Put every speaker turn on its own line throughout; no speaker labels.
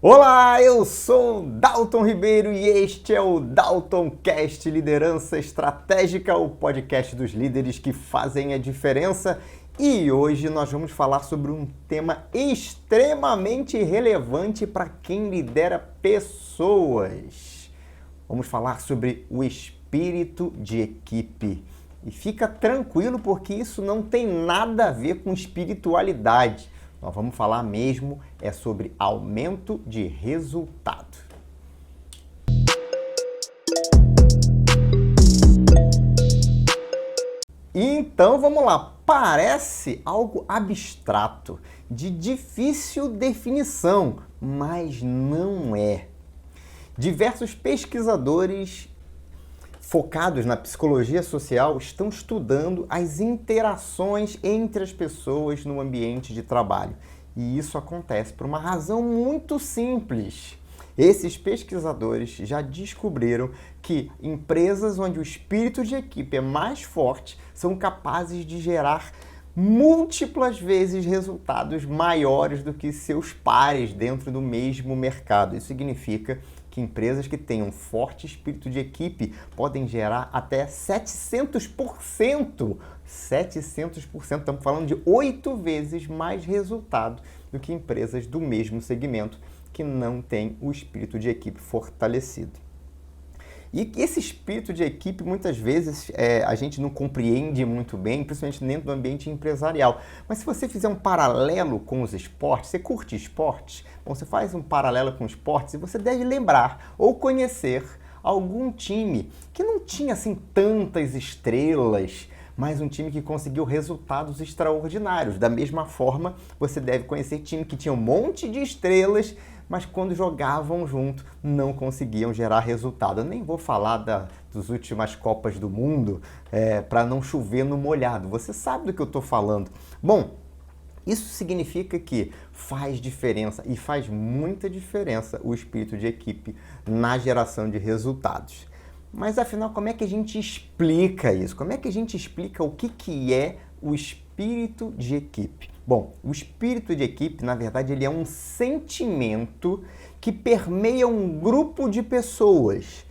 Olá, eu sou Dalton Ribeiro e este é o Dalton Cast Liderança Estratégica, o podcast dos líderes que fazem a diferença. E hoje nós vamos falar sobre um tema extremamente relevante para quem lidera pessoas. Vamos falar sobre o espírito de equipe. E fica tranquilo porque isso não tem nada a ver com espiritualidade. Nós vamos falar mesmo sobre aumento de resultado. Então vamos lá, parece algo abstrato, de difícil definição, mas não é. Diversos pesquisadores focados na psicologia social estão estudando as interações entre as pessoas no ambiente de trabalho. E isso acontece por uma razão muito simples. Esses pesquisadores já descobriram que empresas onde o espírito de equipe é mais forte são capazes de gerar múltiplas vezes resultados maiores do que seus pares dentro do mesmo mercado. Isso significa que empresas que tenham um forte espírito de equipe podem gerar até 700%. 700%, estamos falando de 8 vezes mais resultado do que empresas do mesmo segmento que não têm o espírito de equipe fortalecido. E esse espírito de equipe, muitas vezes, a gente não compreende muito bem, principalmente dentro do ambiente empresarial. Mas se você fizer um paralelo com os esportes, você curte esportes? Bom, você faz um paralelo com esportes e você deve lembrar ou conhecer algum time que não tinha assim tantas estrelas, mas um time que conseguiu resultados extraordinários. Da mesma forma, você deve conhecer time que tinha um monte de estrelas, mas quando jogavam junto não conseguiam gerar resultado. Eu nem vou falar das últimas Copas do Mundo para não chover no molhado. Você sabe do que eu estou falando. Bom, isso significa que faz diferença e faz muita diferença o espírito de equipe na geração de resultados. Mas afinal, como é que a gente explica isso? Como é que a gente explica o que é o espírito de equipe? Bom, o espírito de equipe, na verdade, ele é um sentimento que permeia um grupo de pessoas.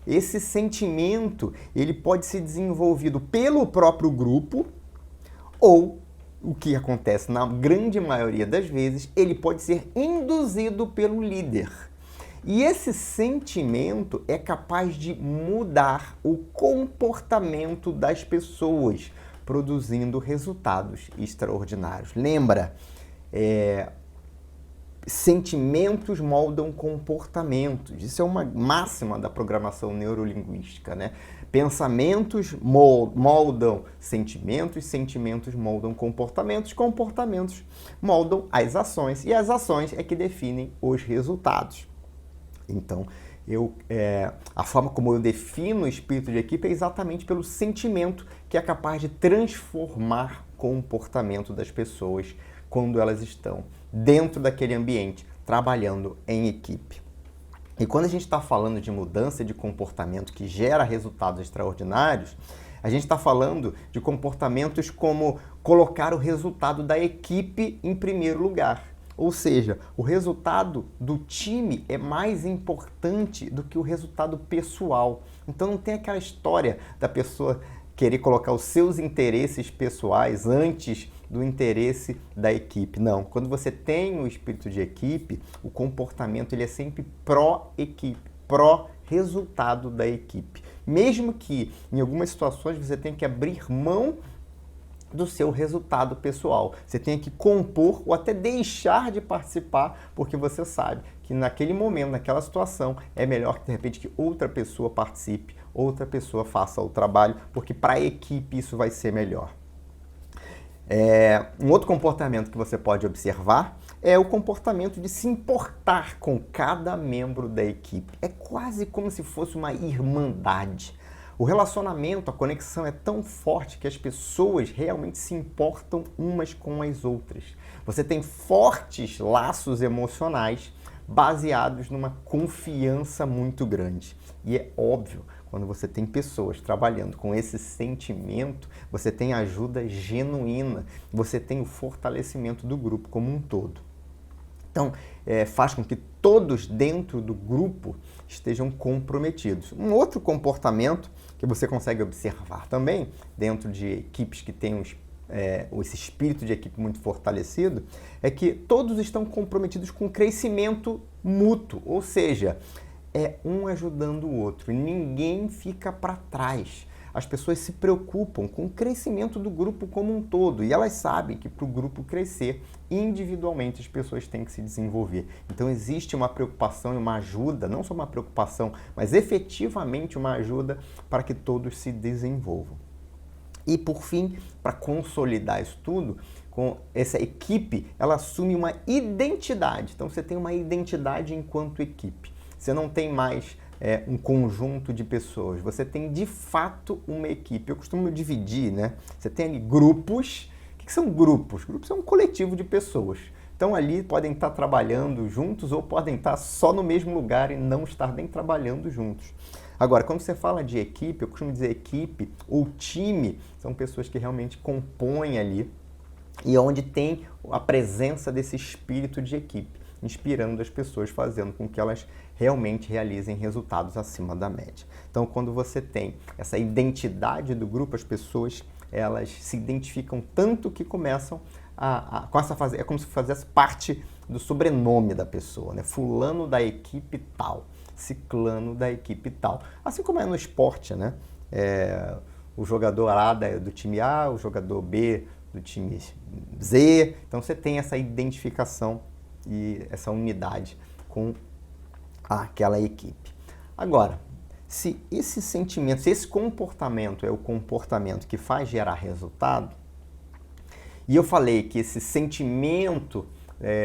Esse sentimento, ele pode ser desenvolvido pelo próprio grupo ou, o que acontece na grande maioria das vezes, ele pode ser induzido pelo líder. E esse sentimento é capaz de mudar o comportamento das pessoas, produzindo resultados extraordinários. Lembra, sentimentos moldam comportamentos. Isso é uma máxima da programação neurolinguística, né? Pensamentos moldam sentimentos, sentimentos moldam comportamentos, comportamentos moldam as ações e as ações é que definem os resultados. Então, a forma como eu defino o espírito de equipe é exatamente pelo sentimento que é capaz de transformar o comportamento das pessoas quando elas estão dentro daquele ambiente, trabalhando em equipe. E quando a gente está falando de mudança de comportamento que gera resultados extraordinários, a gente está falando de comportamentos como colocar o resultado da equipe em primeiro lugar. Ou seja, o resultado do time é mais importante do que o resultado pessoal. Então não tem aquela história da pessoa querer colocar os seus interesses pessoais antes do interesse da equipe. Não, quando você tem o espírito de equipe, o comportamento ele é sempre pró-equipe, pró-resultado da equipe. Mesmo que em algumas situações você tenha que abrir mão do seu resultado pessoal. Você tem que compor ou até deixar de participar, porque você sabe que naquele momento, naquela situação, é melhor que de repente que outra pessoa participe, outra pessoa faça o trabalho, porque para a equipe isso vai ser melhor. Um outro comportamento que você pode observar é o comportamento de se importar com cada membro da equipe. É quase como se fosse uma irmandade. O relacionamento, a conexão é tão forte que as pessoas realmente se importam umas com as outras. Você tem fortes laços emocionais baseados numa confiança muito grande. E é óbvio, quando você tem pessoas trabalhando com esse sentimento, você tem ajuda genuína, você tem o fortalecimento do grupo como um todo. Então, faz com que todos dentro do grupo estejam comprometidos. Um outro comportamento que você consegue observar também, dentro de equipes que têm esse espírito de equipe muito fortalecido, é que todos estão comprometidos com o crescimento mútuo, ou seja, é um ajudando o outro, ninguém fica para trás. As pessoas se preocupam com o crescimento do grupo como um todo e elas sabem que para o grupo crescer, individualmente as pessoas têm que se desenvolver. Então existe uma preocupação e uma ajuda, não só uma preocupação, mas efetivamente uma ajuda para que todos se desenvolvam. E por fim, para consolidar isso tudo, com essa equipe, ela assume uma identidade. Então você tem uma identidade enquanto equipe. Você não tem mais um conjunto de pessoas, você tem de fato uma equipe. Eu costumo dividir, né? Você tem ali grupos. O que são grupos? Grupos são um coletivo de pessoas. Então ali podem estar trabalhando juntos ou podem estar só no mesmo lugar e não estar nem trabalhando juntos. Agora, quando você fala de equipe, eu costumo dizer equipe ou time, são pessoas que realmente compõem ali e onde tem a presença desse espírito de equipe, inspirando as pessoas, fazendo com que elas realmente realizem resultados acima da média. Então, quando você tem essa identidade do grupo, as pessoas elas se identificam tanto que começam é como se fizesse parte do sobrenome da pessoa, né? Fulano da equipe tal, ciclano da equipe tal. Assim como é no esporte, né? O jogador A do time A, o jogador B do time Z. Então você tem essa identificação e essa unidade com aquela equipe. Agora, se esse sentimento, se esse comportamento é o comportamento que faz gerar resultado, e eu falei que esse sentimento,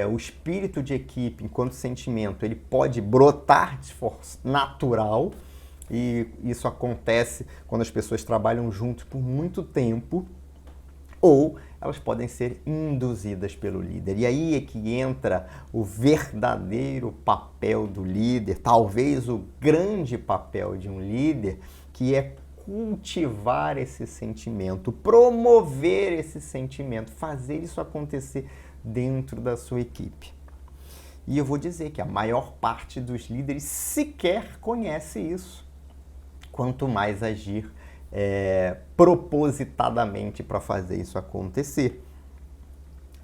o espírito de equipe enquanto sentimento, ele pode brotar de forma natural, e isso acontece quando as pessoas trabalham juntos por muito tempo, ou elas podem ser induzidas pelo líder. E aí é que entra o verdadeiro papel do líder, talvez o grande papel de um líder, que é cultivar esse sentimento, promover esse sentimento, fazer isso acontecer dentro da sua equipe. E eu vou dizer que a maior parte dos líderes sequer conhece isso. Quanto mais agir propositadamente para fazer isso acontecer.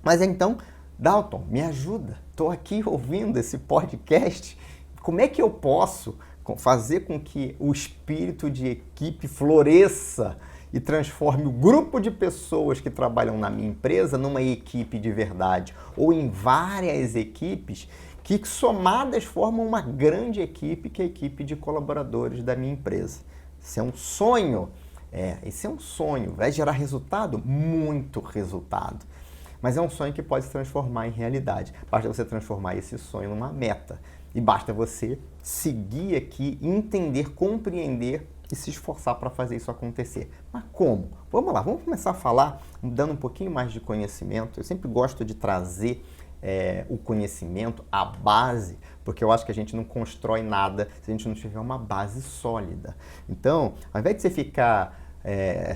Mas então, Dalton, me ajuda. Estou aqui ouvindo esse podcast. Como é que eu posso fazer com que o espírito de equipe floresça e transforme o grupo de pessoas que trabalham na minha empresa numa equipe de verdade, ou em várias equipes que somadas formam uma grande equipe, que é a equipe de colaboradores da minha empresa? Isso é um sonho. Esse é um sonho. Vai gerar resultado? Muito resultado. Mas é um sonho que pode se transformar em realidade. Basta você transformar esse sonho numa meta. E basta você seguir aqui, entender, compreender e se esforçar para fazer isso acontecer. Mas como? Vamos lá, vamos começar a falar, dando um pouquinho mais de conhecimento. Eu sempre gosto de trazer o conhecimento, a base, porque eu acho que a gente não constrói nada se a gente não tiver uma base sólida. Então, ao invés de você ficar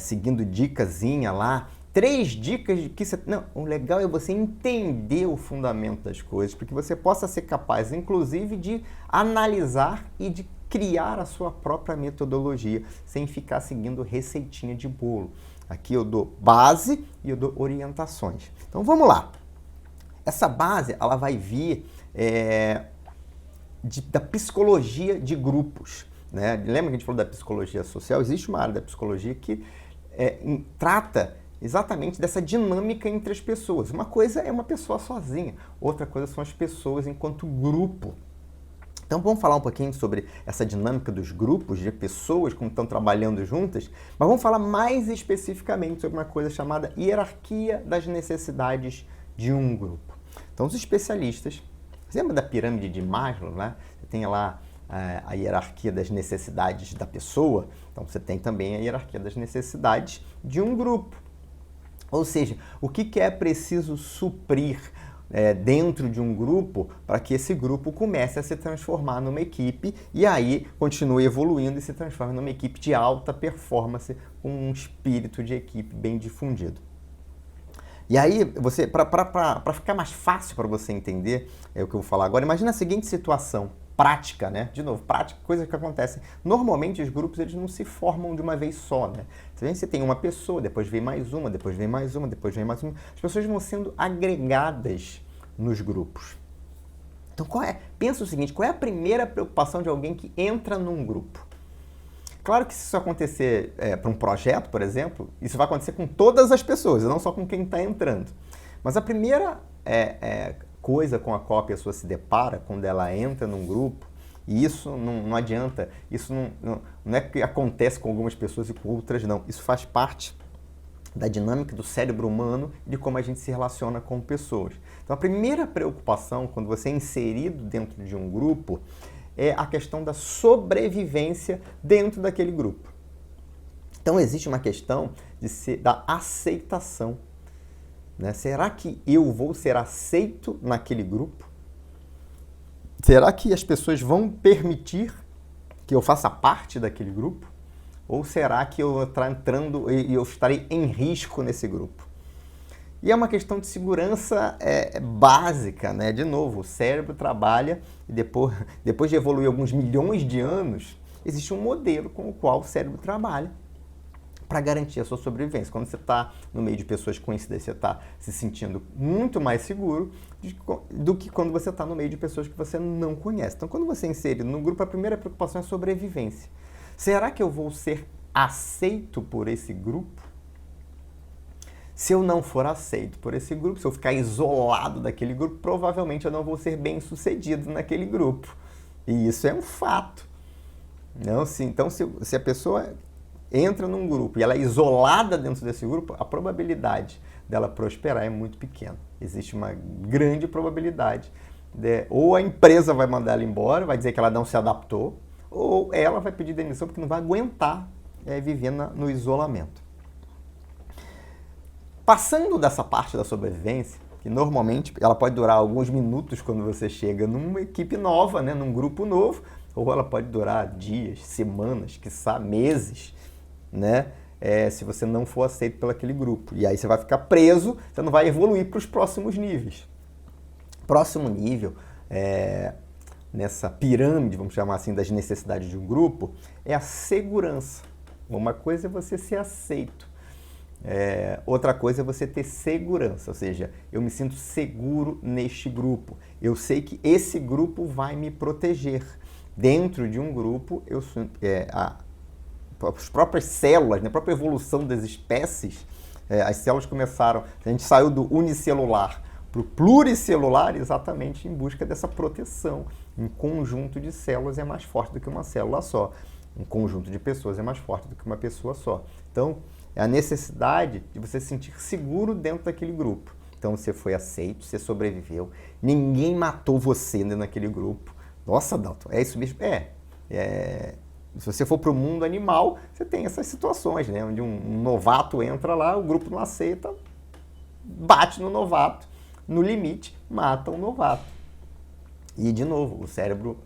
seguindo dicasinha lá, 3 dicas de que você... Não, o legal é você entender o fundamento das coisas, porque você possa ser capaz, inclusive, de analisar e de criar a sua própria metodologia, sem ficar seguindo receitinha de bolo. Aqui eu dou base e eu dou orientações. Então, vamos lá. Essa base, ela vai vir da psicologia de grupos, né? Lembra que a gente falou da psicologia social? Existe uma área da psicologia que trata exatamente dessa dinâmica entre as pessoas. Uma coisa é uma pessoa sozinha, outra coisa são as pessoas enquanto grupo. Então vamos falar um pouquinho sobre essa dinâmica dos grupos, de pessoas como estão trabalhando juntas, mas vamos falar mais especificamente sobre uma coisa chamada hierarquia das necessidades de um grupo. Então os especialistas, você lembra da pirâmide de Maslow, né? Você tem lá a hierarquia das necessidades da pessoa, então você tem também a hierarquia das necessidades de um grupo. Ou seja, o que é preciso suprir dentro de um grupo para que esse grupo comece a se transformar numa equipe e aí continue evoluindo e se transforme numa equipe de alta performance com um espírito de equipe bem difundido. E aí, para ficar mais fácil para você entender o que eu vou falar agora, imagina a seguinte situação prática, né? De novo, prática, coisa que acontece. Normalmente os grupos eles não se formam de uma vez só, né? Você tem uma pessoa, depois vem mais uma, depois vem mais uma, depois vem mais uma. As pessoas vão sendo agregadas nos grupos. Então, pensa o seguinte, qual é a primeira preocupação de alguém que entra num grupo? Claro que se isso acontecer para um projeto, por exemplo, isso vai acontecer com todas as pessoas, não só com quem está entrando. Mas a primeira coisa com a qual a pessoa se depara quando ela entra num grupo, e isso não adianta, isso não é que acontece com algumas pessoas e com outras, não. Isso faz parte da dinâmica do cérebro humano e de como a gente se relaciona com pessoas. Então, a primeira preocupação quando você é inserido dentro de um grupo é a questão da sobrevivência dentro daquele grupo. Então, existe uma questão da aceitação. Né? Será que eu vou ser aceito naquele grupo? Será que as pessoas vão permitir que eu faça parte daquele grupo? Ou será que eu estarei entrando e eu estarei em risco nesse grupo? E é uma questão de segurança básica, né? De novo, o cérebro trabalha e depois de evoluir alguns milhões de anos, existe um modelo com o qual o cérebro trabalha para garantir a sua sobrevivência. Quando você está no meio de pessoas conhecidas, você está se sentindo muito mais seguro do que quando você está no meio de pessoas que você não conhece. Então, quando você é inserido no grupo, a primeira preocupação é a sobrevivência. Será que eu vou ser aceito por esse grupo? Se eu não for aceito por esse grupo, se eu ficar isolado daquele grupo, provavelmente eu não vou ser bem sucedido naquele grupo. E isso é um fato. Então, se a pessoa entra num grupo e ela é isolada dentro desse grupo, a probabilidade dela prosperar é muito pequena. Existe uma grande probabilidade ou a empresa vai mandar ela embora, vai dizer que ela não se adaptou, ou ela vai pedir demissão porque não vai aguentar viver no isolamento. Passando dessa parte da sobrevivência, que normalmente ela pode durar alguns minutos quando você chega numa equipe nova, né, num grupo novo, ou ela pode durar dias, semanas, quiçá meses, né, se você não for aceito pelo aquele grupo. E aí você vai ficar preso, você não vai evoluir para os próximos níveis. Próximo nível, nessa pirâmide, vamos chamar assim, das necessidades de um grupo, é a segurança. Uma coisa é você ser aceito. Outra coisa é você ter segurança, ou seja, eu me sinto seguro neste grupo. Eu sei que esse grupo vai me proteger. Dentro de um grupo, as próprias células, né, a própria evolução das espécies, as células começaram, a gente saiu do unicelular para o pluricelular exatamente em busca dessa proteção. Um conjunto de células é mais forte do que uma célula só. Um conjunto de pessoas é mais forte do que uma pessoa só. Então, é a necessidade de você se sentir seguro dentro daquele grupo. Então, você foi aceito, você sobreviveu, ninguém matou você dentro daquele grupo. Nossa, Dalton, é isso mesmo? Se você for para o mundo animal, você tem essas situações, né? Onde um novato entra lá, o grupo não aceita, bate no novato, no limite, mata o novato. E, de novo, o cérebro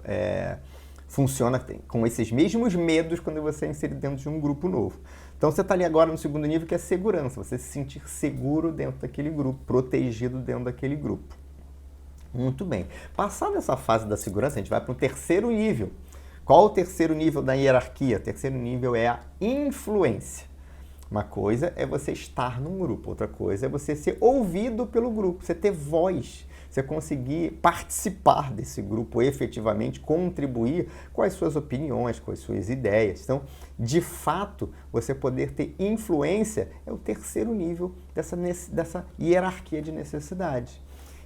funciona com esses mesmos medos quando você é inserido dentro de um grupo novo. Então, você está ali agora no segundo nível, que é segurança. Você se sentir seguro dentro daquele grupo, protegido dentro daquele grupo. Muito bem. Passada essa fase da segurança, a gente vai para o terceiro nível. Qual o terceiro nível da hierarquia? O terceiro nível é a influência. Uma coisa é você estar num grupo, outra coisa é você ser ouvido pelo grupo, você ter voz, você conseguir participar desse grupo efetivamente, contribuir com as suas opiniões, com as suas ideias. Então, de fato, você poder ter influência é o terceiro nível dessa hierarquia de necessidades.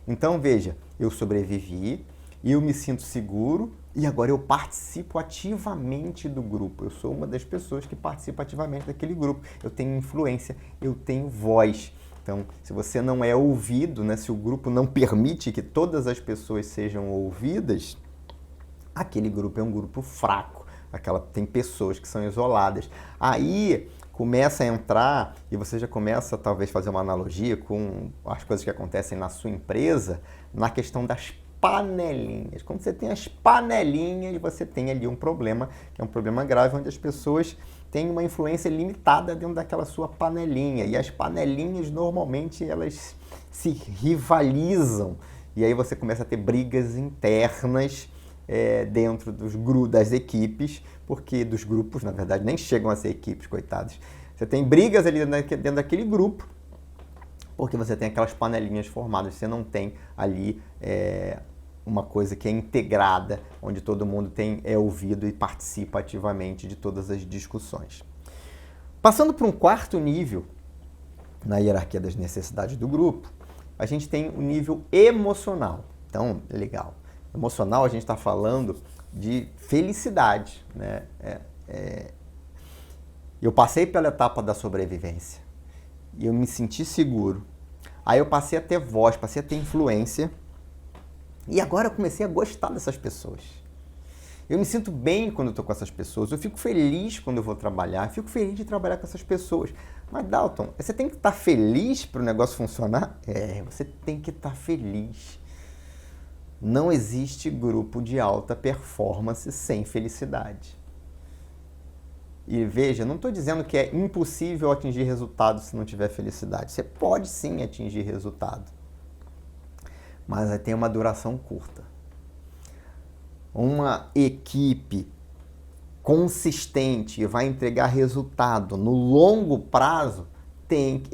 Então, veja, eu sobrevivi, eu me sinto seguro e agora eu participo ativamente do grupo. Eu sou uma das pessoas que participa ativamente daquele grupo. Eu tenho influência, eu tenho voz. Então, se você não é ouvido, né, se o grupo não permite que todas as pessoas sejam ouvidas, aquele grupo é um grupo fraco. Tem pessoas que são isoladas. Aí começa a entrar, e você já começa talvez fazer uma analogia com as coisas que acontecem na sua empresa, na questão das panelinhas. Quando você tem as panelinhas, você tem ali um problema, que é um problema grave, onde as pessoas têm uma influência limitada dentro daquela sua panelinha. E as panelinhas, normalmente, elas se rivalizam. E aí você começa a ter brigas internas dentro das equipes, porque dos grupos, na verdade, nem chegam a ser equipes, coitados. Você tem brigas ali dentro daquele grupo, porque você tem aquelas panelinhas formadas, você não tem ali uma coisa que é integrada, onde todo mundo é ouvido e participa ativamente de todas as discussões. Passando para um quarto nível, na hierarquia das necessidades do grupo, a gente tem o nível emocional. Então, legal. Emocional, a gente está falando de felicidade, né? Eu passei pela etapa da sobrevivência e eu me senti seguro. Aí eu passei a ter voz, passei a ter influência e agora eu comecei a gostar dessas pessoas. Eu me sinto bem quando eu estou com essas pessoas, eu fico feliz quando eu vou trabalhar, eu fico feliz de trabalhar com essas pessoas. Mas, Dalton, você tem que estar feliz para o negócio funcionar? Você tem que estar feliz. Não existe grupo de alta performance sem felicidade. E veja, não estou dizendo que é impossível atingir resultado se não tiver felicidade. Você pode sim atingir resultado, mas vai ter uma duração curta. Uma equipe consistente e vai entregar resultado no longo prazo,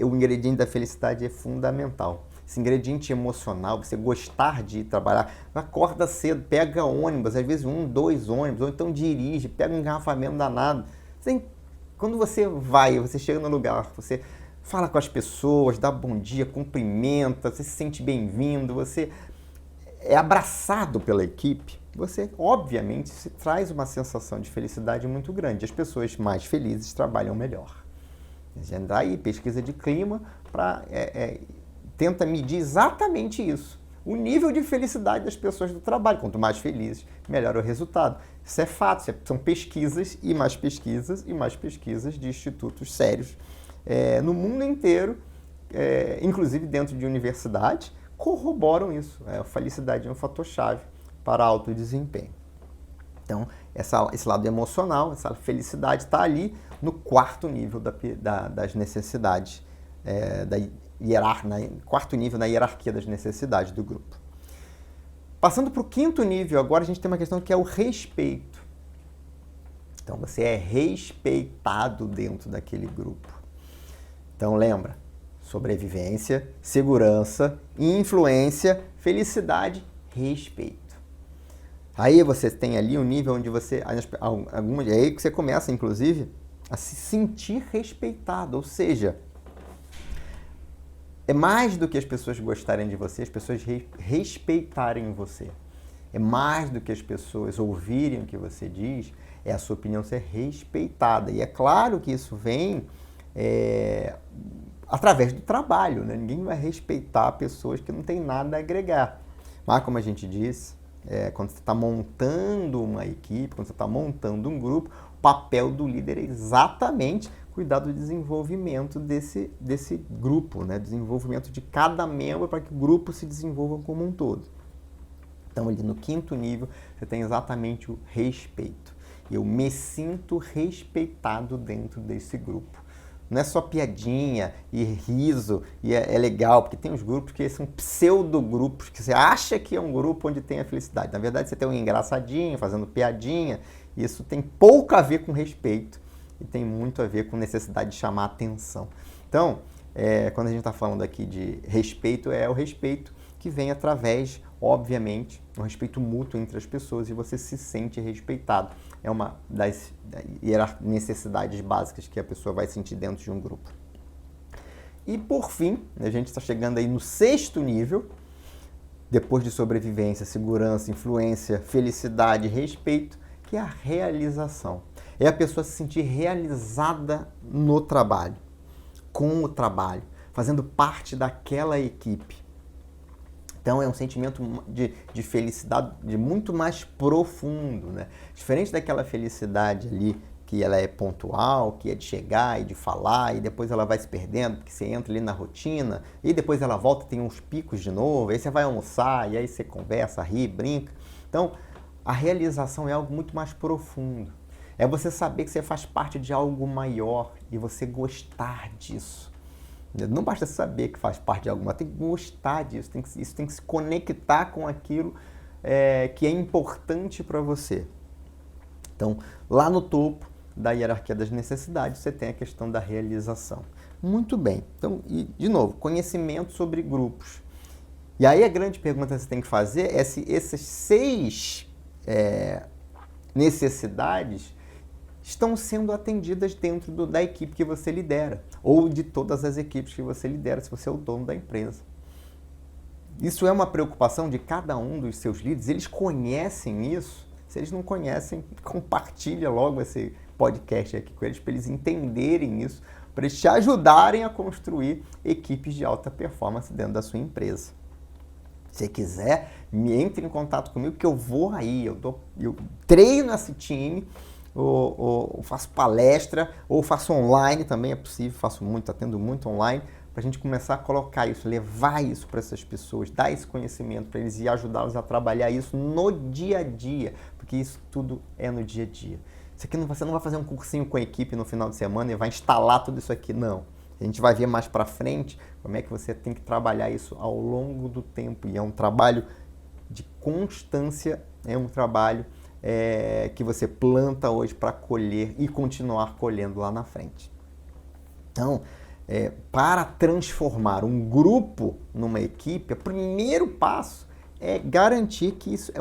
o ingrediente da felicidade é fundamental. Esse ingrediente emocional, você gostar de ir trabalhar, acorda cedo, pega ônibus, às vezes 1, 2 ônibus, ou então dirige, pega um engarrafamento danado. Quando você você chega no lugar, você fala com as pessoas, dá bom dia, cumprimenta, você se sente bem-vindo, você é abraçado pela equipe, você obviamente se traz uma sensação de felicidade muito grande. As pessoas mais felizes trabalham melhor. Daí, pesquisa de clima tenta medir exatamente isso. O nível de felicidade das pessoas do trabalho. Quanto mais felizes, melhor o resultado. Isso é fato, são pesquisas e mais pesquisas e mais pesquisas de institutos sérios no mundo inteiro, inclusive dentro de universidades, corroboram isso. A felicidade é um fator-chave para alto desempenho. Então, esse lado emocional, essa felicidade está ali no quarto nível das necessidades, quarto nível na hierarquia das necessidades do grupo. Passando para o quinto nível, agora a gente tem uma questão que é o respeito. Então, você é respeitado dentro daquele grupo. Então, lembra, sobrevivência, segurança, influência, felicidade, respeito. Aí você tem ali um nível onde é aí que você começa, inclusive, a se sentir respeitado, ou seja, é mais do que as pessoas gostarem de você, as pessoas respeitarem você. É mais do que as pessoas ouvirem o que você diz, é a sua opinião ser respeitada. E é claro que isso vem através do trabalho, né? Ninguém vai respeitar pessoas que não têm nada a agregar. Mas, como a gente disse, quando você está montando uma equipe, quando você está montando um grupo, o papel do líder é exatamente cuidar do desenvolvimento desse grupo, né? Desenvolvimento de cada membro para que o grupo se desenvolva como um todo. Então, ali no quinto nível, você tem exatamente o respeito. Eu me sinto respeitado dentro desse grupo. Não é só piadinha e riso, e é legal, porque tem uns grupos que são pseudo-grupos, que você acha que é um grupo onde tem a felicidade. Na verdade, você tem um engraçadinho, fazendo piadinha, e isso tem pouco a ver com respeito, e tem muito a ver com necessidade de chamar atenção. Então, quando a gente está falando aqui de respeito, é o respeito que vem através, obviamente, um respeito mútuo entre as pessoas e você se sente respeitado. É uma das necessidades básicas que a pessoa vai sentir dentro de um grupo. E, por fim, a gente está chegando aí no sexto nível, depois de sobrevivência, segurança, influência, felicidade e respeito, que é a realização. É a pessoa se sentir realizada no trabalho, com o trabalho, fazendo parte daquela equipe. Então, é um sentimento de felicidade muito mais profundo, né? Diferente daquela felicidade ali que ela é pontual, que é de chegar e de falar, e depois ela vai se perdendo, porque você entra ali na rotina, e depois ela volta, tem uns picos de novo, aí você vai almoçar, e aí você conversa, ri, brinca. Então, a realização é algo muito mais profundo. É você saber que você faz parte de algo maior e você gostar disso. Não basta saber que faz parte de algo maior, tem que gostar disso, isso tem que se conectar com aquilo que é importante para você. Então, lá no topo da hierarquia das necessidades, você tem a questão da realização. Muito bem. Então, de novo, conhecimento sobre grupos. E aí a grande pergunta que você tem que fazer é se essas 6 necessidades estão sendo atendidas dentro da equipe que você lidera, ou de todas as equipes que você lidera, se você é o dono da empresa. Isso é uma preocupação de cada um dos seus líderes, eles conhecem isso. Se eles não conhecem, compartilha logo esse podcast aqui com eles, para eles entenderem isso, para eles te ajudarem a construir equipes de alta performance dentro da sua empresa. Se quiser, entre em contato comigo que eu vou aí, eu treino esse time, ou faço palestra, ou faço online também, é possível, atendo muito online, para a gente começar a colocar isso, levar isso para essas pessoas, dar esse conhecimento para eles e ajudá-los a trabalhar isso no dia a dia, porque isso tudo é no dia a dia. Você não vai fazer um cursinho com a equipe no final de semana e vai instalar tudo isso aqui, não. A gente vai ver mais para frente como é que você tem que trabalhar isso ao longo do tempo. E é um trabalho de constância, é um trabalho que você planta hoje para colher e continuar colhendo lá na frente. Então, para transformar um grupo numa equipe, o primeiro passo é garantir que isso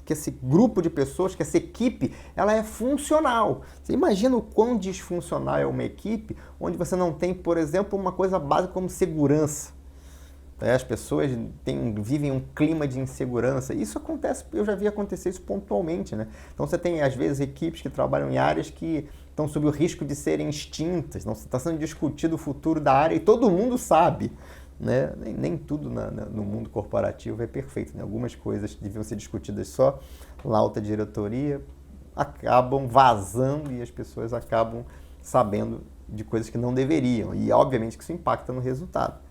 que esse grupo de pessoas, que essa equipe, ela é funcional. Você imagina o quão disfuncional é uma equipe onde você não tem, por exemplo, uma coisa básica como segurança. As pessoas vivem um clima de insegurança. Isso acontece, eu já vi acontecer isso pontualmente, né? Então você tem, às vezes, equipes que trabalham em áreas que estão sob o risco de serem extintas. Não está sendo discutido o futuro da área e todo mundo sabe. Né? Nem tudo no mundo corporativo é perfeito, né? Algumas coisas que deviam ser discutidas só na alta diretoria acabam vazando e as pessoas acabam sabendo de coisas que não deveriam. E, obviamente, que isso impacta no resultado.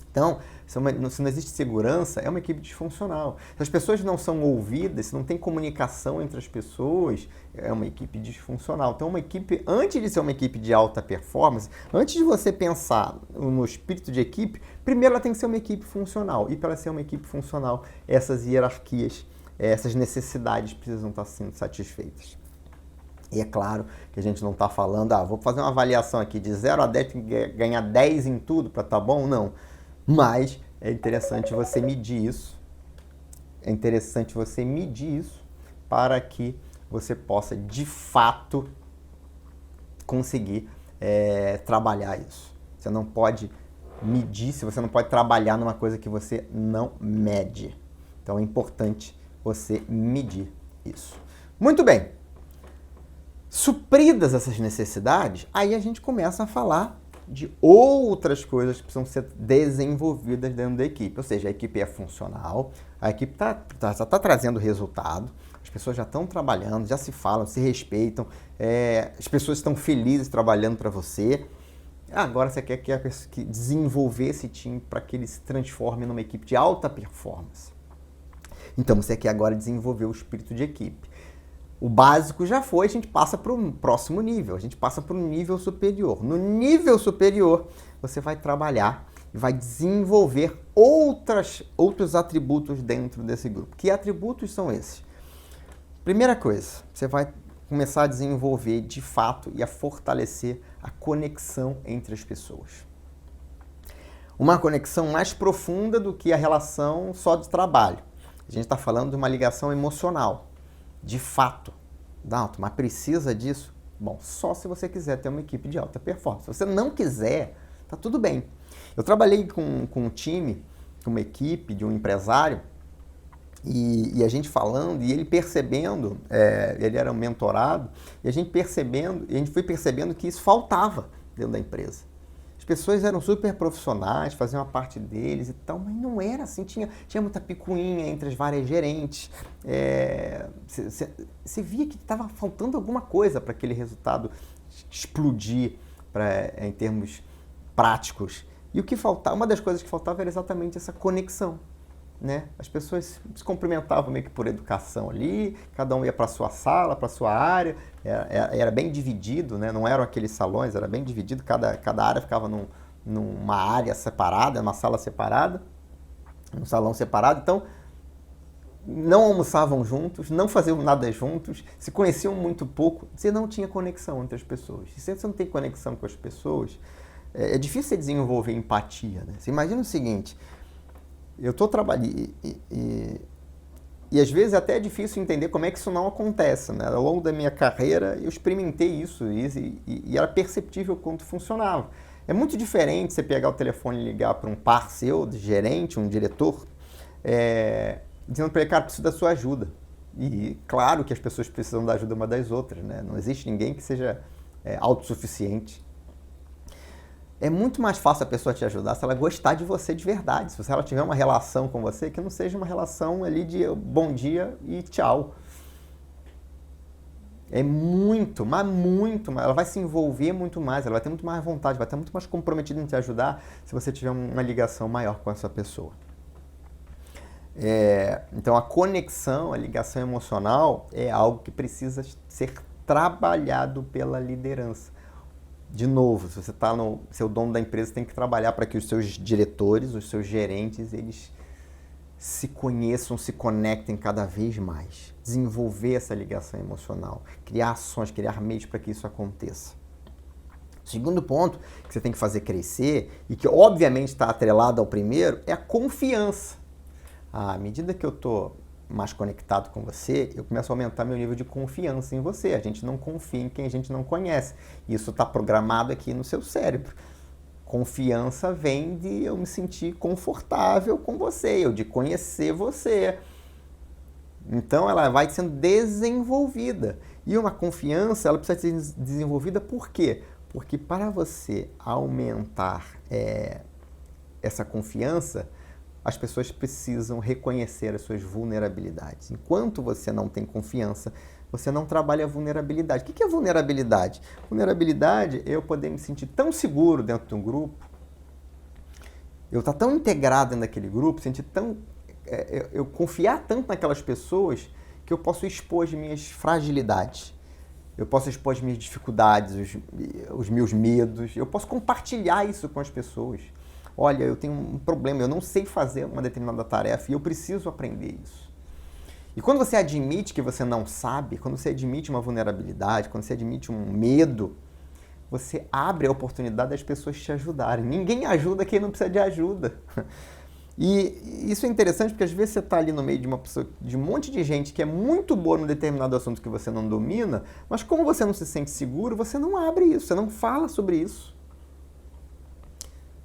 Então, se não existe segurança, é uma equipe disfuncional. Se as pessoas não são ouvidas, se não tem comunicação entre as pessoas, é uma equipe disfuncional. Então, uma equipe, antes de ser uma equipe de alta performance, antes de você pensar no espírito de equipe, primeiro ela tem que ser uma equipe funcional. E para ela ser uma equipe funcional, essas hierarquias, essas necessidades precisam estar sendo satisfeitas. E é claro que a gente não está falando, vou fazer uma avaliação aqui de 0 a 10, tem que ganhar 10 em tudo para estar bom? Não. Mas é interessante você medir isso. É interessante você medir isso para que você possa, de fato, conseguir trabalhar isso. Você não pode medir, se você não pode trabalhar numa coisa que você não mede. Então é importante você medir isso. Muito bem. Supridas essas necessidades, aí a gente começa a falar de outras coisas que precisam ser desenvolvidas dentro da equipe. Ou seja, a equipe é funcional, a equipe está trazendo resultado, as pessoas já estão trabalhando, já se falam, se respeitam, as pessoas estão felizes trabalhando para você. Agora você quer que desenvolver esse time para que ele se transforme numa equipe de alta performance. Então você quer agora desenvolver o espírito de equipe. O básico já foi, a gente passa para o próximo nível, a gente passa para um nível superior. No nível superior, você vai trabalhar e vai desenvolver outros atributos dentro desse grupo. Que atributos são esses? Primeira coisa, você vai começar a desenvolver de fato e a fortalecer a conexão entre as pessoas. Uma conexão mais profunda do que a relação só de trabalho. A gente está falando de uma ligação emocional. De fato, Dalton, mas precisa disso? Bom, só se você quiser ter uma equipe de alta performance. Se você não quiser, tá tudo bem. Eu trabalhei com um time, com uma equipe de um empresário, e a gente falando, e ele percebendo, ele era um mentorado, e a gente foi percebendo que isso faltava dentro da empresa. pessoas eram super profissionais, faziam a parte deles e tal, mas não era assim, tinha muita picuinha entre as várias gerentes. Você via que estava faltando alguma coisa para aquele resultado explodir em termos práticos. E o que faltava, uma das coisas que faltava era exatamente essa conexão, né? As pessoas se cumprimentavam meio que por educação ali, cada um ia para a sua sala, para a sua área, era bem dividido, né? Não eram aqueles salões, era bem dividido, cada área ficava numa área separada, numa sala separada, num salão separado, então não almoçavam juntos, não faziam nada juntos, se conheciam muito pouco, você não tinha conexão entre as pessoas. E se você não tem conexão com as pessoas, é difícil você desenvolver empatia, né? Você imagina o seguinte, eu estou trabalhando e às vezes até é difícil entender como é que isso não acontece, né? Ao longo da minha carreira eu experimentei isso e era perceptível quanto funcionava. É muito diferente você pegar o telefone e ligar para um par seu, de gerente, um diretor, dizendo para ele, cara, preciso da sua ajuda. E claro que as pessoas precisam da ajuda uma das outras, né? Não existe ninguém que seja autossuficiente. É muito mais fácil a pessoa te ajudar se ela gostar de você de verdade. Se ela tiver uma relação com você que não seja uma relação ali de bom dia e tchau. É muito, mas muito mais. Ela vai se envolver muito mais, ela vai ter muito mais vontade, vai estar muito mais comprometida em te ajudar se você tiver uma ligação maior com essa pessoa. Então a conexão, a ligação emocional é algo que precisa ser trabalhado pela liderança. De novo, se você está no seu dono da empresa, tem que trabalhar para que os seus diretores, os seus gerentes, eles se conheçam, se conectem cada vez mais. Desenvolver essa ligação emocional, criar ações, criar meios para que isso aconteça. O segundo ponto que você tem que fazer crescer, e que obviamente está atrelado ao primeiro, é a confiança. À medida que eu estou mais conectado com você, eu começo a aumentar meu nível de confiança em você. A gente não confia em quem a gente não conhece. Isso está programado aqui no seu cérebro. Confiança vem de eu me sentir confortável com você, de conhecer você. Então ela vai sendo desenvolvida. E uma confiança, ela precisa ser desenvolvida por quê? Porque para você aumentar essa confiança, as pessoas precisam reconhecer as suas vulnerabilidades. Enquanto você não tem confiança, você não trabalha a vulnerabilidade. O que é vulnerabilidade? Vulnerabilidade é eu poder me sentir tão seguro dentro de um grupo, eu estar tão integrado dentro daquele grupo, eu confiar tanto naquelas pessoas que eu posso expor as minhas fragilidades. Eu posso expor as minhas dificuldades, os meus medos. Eu posso compartilhar isso com as pessoas. Olha, eu tenho um problema, eu não sei fazer uma determinada tarefa e eu preciso aprender isso. E quando você admite que você não sabe, quando você admite uma vulnerabilidade, quando você admite um medo, você abre a oportunidade das pessoas te ajudarem. Ninguém ajuda quem não precisa de ajuda. E isso é interessante porque às vezes você está ali no meio de uma pessoa, de um monte de gente que é muito boa num determinado assunto que você não domina, mas como você não se sente seguro, você não abre isso, você não fala sobre isso.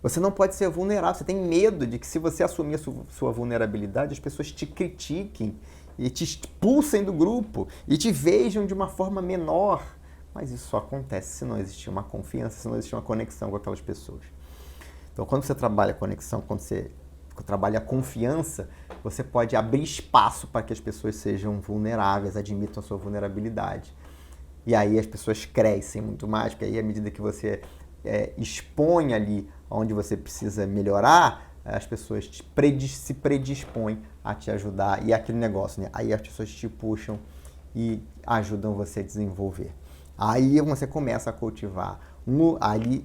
Você não pode ser vulnerável, você tem medo de que se você assumir a sua vulnerabilidade, as pessoas te critiquem e te expulsem do grupo e te vejam de uma forma menor. Mas isso só acontece se não existir uma confiança, se não existir uma conexão com aquelas pessoas. Então, quando você trabalha a conexão, quando você trabalha a confiança, você pode abrir espaço para que as pessoas sejam vulneráveis, admitam a sua vulnerabilidade. E aí as pessoas crescem muito mais, porque aí à medida que você expõe ali onde você precisa melhorar, as pessoas se predispõem a te ajudar e aquele negócio, né? Aí as pessoas te puxam e ajudam você a desenvolver. Aí você começa a cultivar.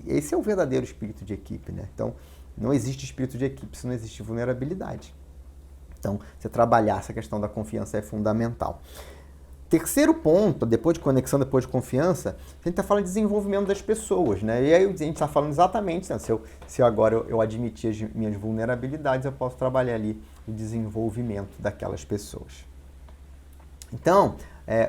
Esse é o verdadeiro espírito de equipe, né? Então, não existe espírito de equipe se não existe vulnerabilidade. Então, você trabalhar essa questão da confiança é fundamental. Terceiro ponto, depois de conexão, depois de confiança, a gente está falando de desenvolvimento das pessoas, né? E aí a gente está falando exatamente, né? Se agora eu admitir as minhas vulnerabilidades, eu posso trabalhar ali o desenvolvimento daquelas pessoas. Então,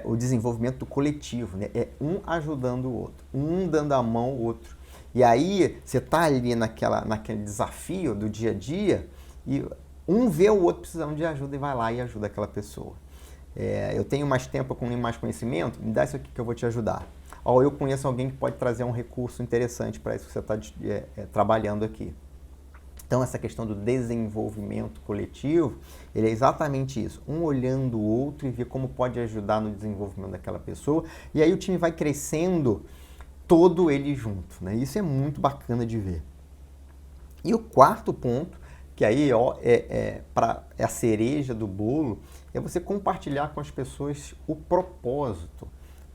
o desenvolvimento do coletivo, né? É um ajudando o outro, um dando a mão ao outro. E aí você está ali naquele desafio do dia a dia e um vê o outro precisando de ajuda e vai lá e ajuda aquela pessoa. Eu tenho mais tempo com mais conhecimento, me dá isso aqui que eu vou te ajudar. ou eu conheço alguém que pode trazer um recurso interessante para isso que você está trabalhando aqui. Então, essa questão do desenvolvimento coletivo, ele é exatamente isso. Um olhando o outro e ver como pode ajudar no desenvolvimento daquela pessoa. E aí o time vai crescendo todo ele junto, né? Isso é muito bacana de ver. E o quarto ponto, que aí é a cereja do bolo, é você compartilhar com as pessoas o propósito.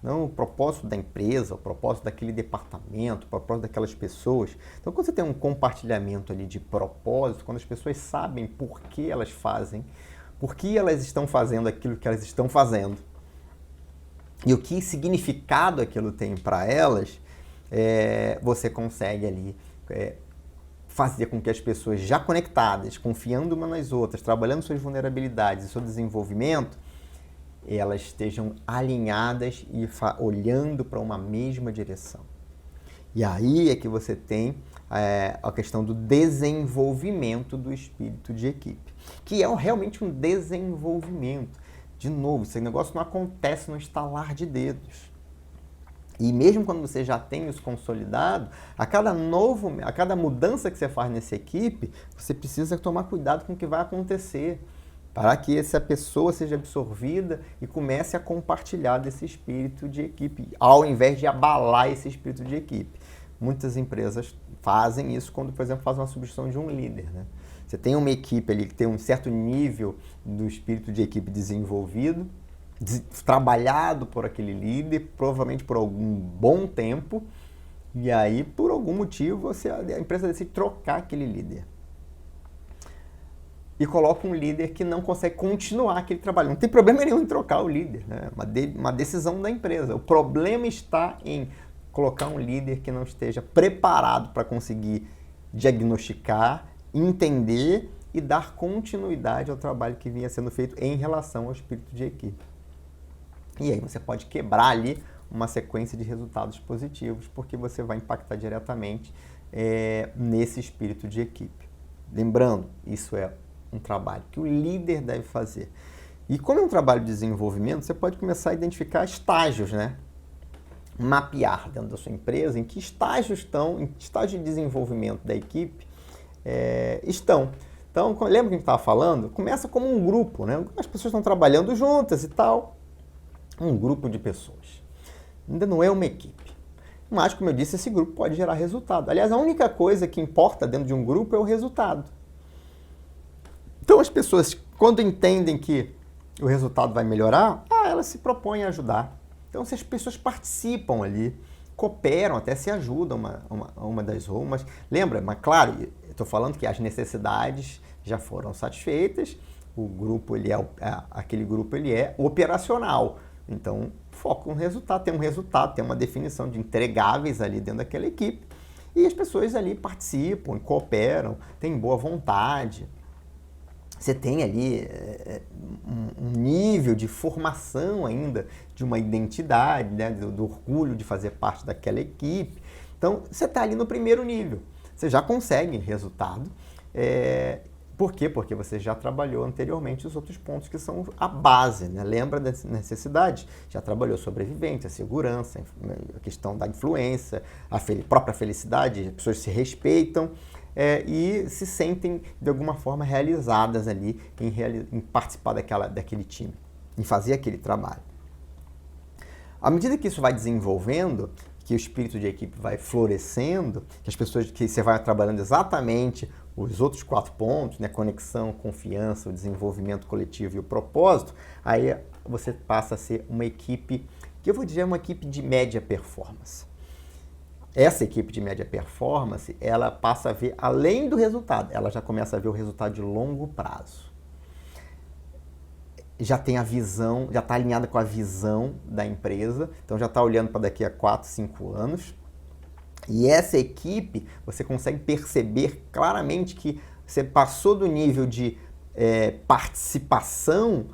Não o propósito da empresa, o propósito daquele departamento, o propósito daquelas pessoas. Então, quando você tem um compartilhamento ali de propósito, quando as pessoas sabem por que elas fazem, por que elas estão fazendo aquilo que elas estão fazendo, e o que significado aquilo tem para elas, você consegue ali fazer com que as pessoas já conectadas, confiando umas nas outras, trabalhando suas vulnerabilidades e seu desenvolvimento, elas estejam alinhadas e olhando para uma mesma direção. E aí é que você tem a questão do desenvolvimento do espírito de equipe, que é realmente um desenvolvimento. De novo, esse negócio não acontece no estalar de dedos. E mesmo quando você já tem isso consolidado, a cada mudança que você faz nessa equipe, você precisa tomar cuidado com o que vai acontecer, para que essa pessoa seja absorvida e comece a compartilhar desse espírito de equipe, ao invés de abalar esse espírito de equipe. Muitas empresas fazem isso quando, por exemplo, fazem uma substituição de um líder, né? Você tem uma equipe ali que tem um certo nível do espírito de equipe desenvolvido, trabalhado por aquele líder, provavelmente por algum bom tempo, e aí, por algum motivo, a empresa decide trocar aquele líder. E coloca um líder que não consegue continuar aquele trabalho. Não tem problema nenhum em trocar o líder, né? Uma decisão da empresa. O problema está em colocar um líder que não esteja preparado para conseguir diagnosticar, entender e dar continuidade ao trabalho que vinha sendo feito em relação ao espírito de equipe. E aí você pode quebrar ali uma sequência de resultados positivos, porque você vai impactar diretamente nesse espírito de equipe. Lembrando, isso é um trabalho que o líder deve fazer. E como é um trabalho de desenvolvimento, você pode começar a identificar estágios, né? Mapear dentro da sua empresa em que estágios de desenvolvimento da equipe estão. Então, lembra que a gente estava falando? Começa como um grupo, né? As pessoas estão trabalhando juntas e tal. Um grupo de pessoas. Ainda não é uma equipe. Mas, como eu disse, esse grupo pode gerar resultado. Aliás, a única coisa que importa dentro de um grupo é o resultado. Então, as pessoas, quando entendem que o resultado vai melhorar, elas se propõem a ajudar. Então, se as pessoas participam ali, cooperam, até se ajudam uma das outras. Lembra, mas claro, eu estou falando que as necessidades já foram satisfeitas, o grupo, aquele grupo ele é operacional. Então, foca no resultado, tem uma definição de entregáveis ali dentro daquela equipe, e as pessoas ali participam, cooperam, têm boa vontade. Você tem ali um nível de formação ainda de uma identidade, né, do orgulho de fazer parte daquela equipe. Então, você está ali no primeiro nível. Você já consegue resultado. Por quê? Porque você já trabalhou anteriormente os outros pontos que são a base, né? Lembra das necessidades? Já trabalhou sobrevivência, segurança, a questão da influência, a própria felicidade, as pessoas se respeitam. E se sentem, de alguma forma, realizadas ali em participar daquele time, em fazer aquele trabalho. À medida que isso vai desenvolvendo, que o espírito de equipe vai florescendo, que você vai trabalhando exatamente os outros 4 pontos, né, conexão, confiança, o desenvolvimento coletivo e o propósito, aí você passa a ser uma equipe, que eu vou dizer uma equipe de média performance. Essa equipe de média performance, ela passa a ver além do resultado, ela já começa a ver o resultado de longo prazo. Já tem a visão, já está alinhada com a visão da empresa, então já está olhando para daqui a 4, 5 anos. E essa equipe, você consegue perceber claramente que você passou do nível de participação,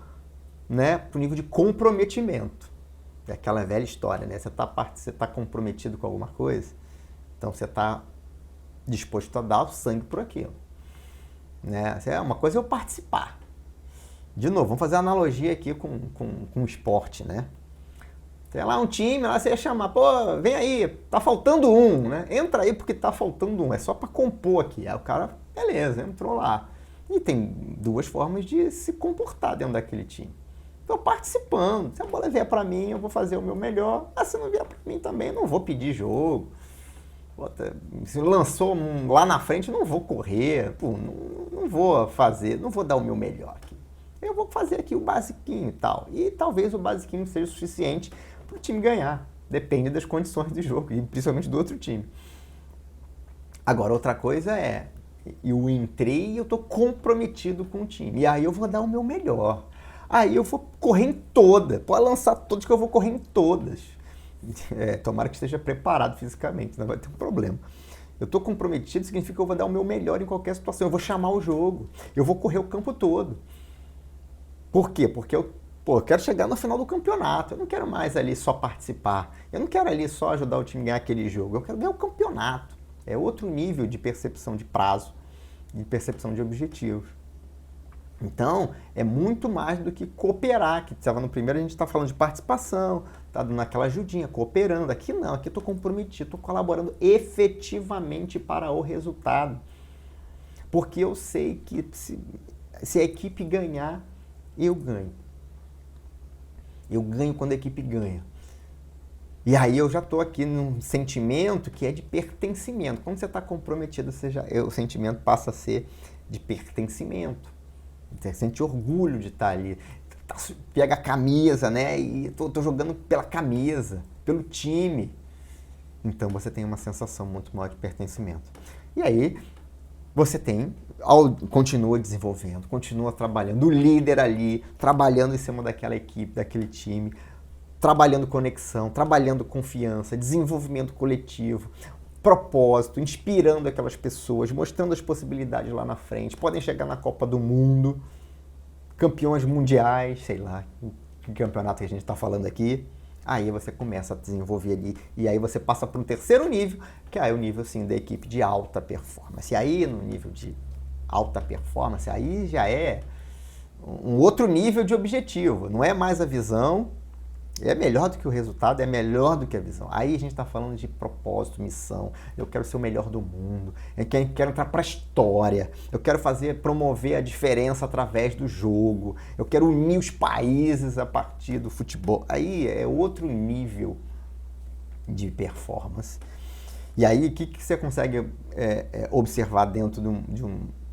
né, para o nível de comprometimento. É aquela velha história, né? Você tá comprometido com alguma coisa, então você está disposto a dar o sangue por aquilo. Né? Uma coisa é eu participar. De novo, vamos fazer uma analogia aqui com o esporte, né? Tem lá um time, lá você ia chamar, pô, vem aí, tá faltando um, né? Entra aí porque tá faltando um, é só para compor aqui. Aí o cara, beleza, entrou lá. E tem duas formas de se comportar dentro daquele time. Tô participando, se a bola vier para mim, eu vou fazer o meu melhor. Mas se não vier para mim também, eu não vou pedir jogo. Se lançou lá na frente, não vou correr, pô, não vou fazer, não vou dar o meu melhor aqui. Eu vou fazer aqui o basiquinho e tal. E talvez o basiquinho seja suficiente para o time ganhar. Depende das condições do jogo, e principalmente do outro time. Agora, outra coisa é, eu entrei e eu estou comprometido com o time. E aí eu vou dar o meu melhor. Aí eu vou correr em todas. Pode lançar todas que eu vou correr em todas. Tomara que esteja preparado fisicamente, não vai ter um problema. Eu estou comprometido, significa que eu vou dar o meu melhor em qualquer situação. Eu vou chamar o jogo. Eu vou correr o campo todo. Por quê? Porque eu quero chegar no final do campeonato. Eu não quero mais ali só participar. Eu não quero ali só ajudar o time a ganhar aquele jogo. Eu quero ganhar o campeonato. É outro nível de percepção de prazo, de percepção de objetivos. Então, é muito mais do que cooperar, que estava no primeiro a gente está falando de participação, está dando aquela ajudinha, cooperando. Aqui não, aqui estou comprometido, estou colaborando efetivamente para o resultado. Porque eu sei que se a equipe ganhar, eu ganho. Eu ganho quando a equipe ganha. E aí eu já estou aqui num sentimento que é de pertencimento. Quando você está comprometido, o sentimento passa a ser de pertencimento. Você sente orgulho de estar ali. Pega a camisa, né? E tô jogando pela camisa, pelo time. Então você tem uma sensação muito maior de pertencimento. E aí você continua desenvolvendo, continua trabalhando. O líder ali, trabalhando em cima daquela equipe, daquele time, trabalhando conexão, trabalhando confiança, desenvolvimento coletivo, propósito, inspirando aquelas pessoas, mostrando as possibilidades lá na frente. Podem chegar na Copa do Mundo, campeões mundiais, sei lá, que campeonato que a gente está falando aqui. Aí você começa a desenvolver ali, e aí você passa para um terceiro nível, que é o nível assim, da equipe de alta performance. E aí, no nível de alta performance, aí já é um outro nível de objetivo. Não é mais a visão, é melhor do que o resultado, é melhor do que a visão. Aí a gente está falando de propósito, missão. Eu quero ser o melhor do mundo. Eu quero entrar para a história. Eu quero promover a diferença através do jogo. Eu quero unir os países a partir do futebol. Aí é outro nível de performance. E aí o que você consegue observar dentro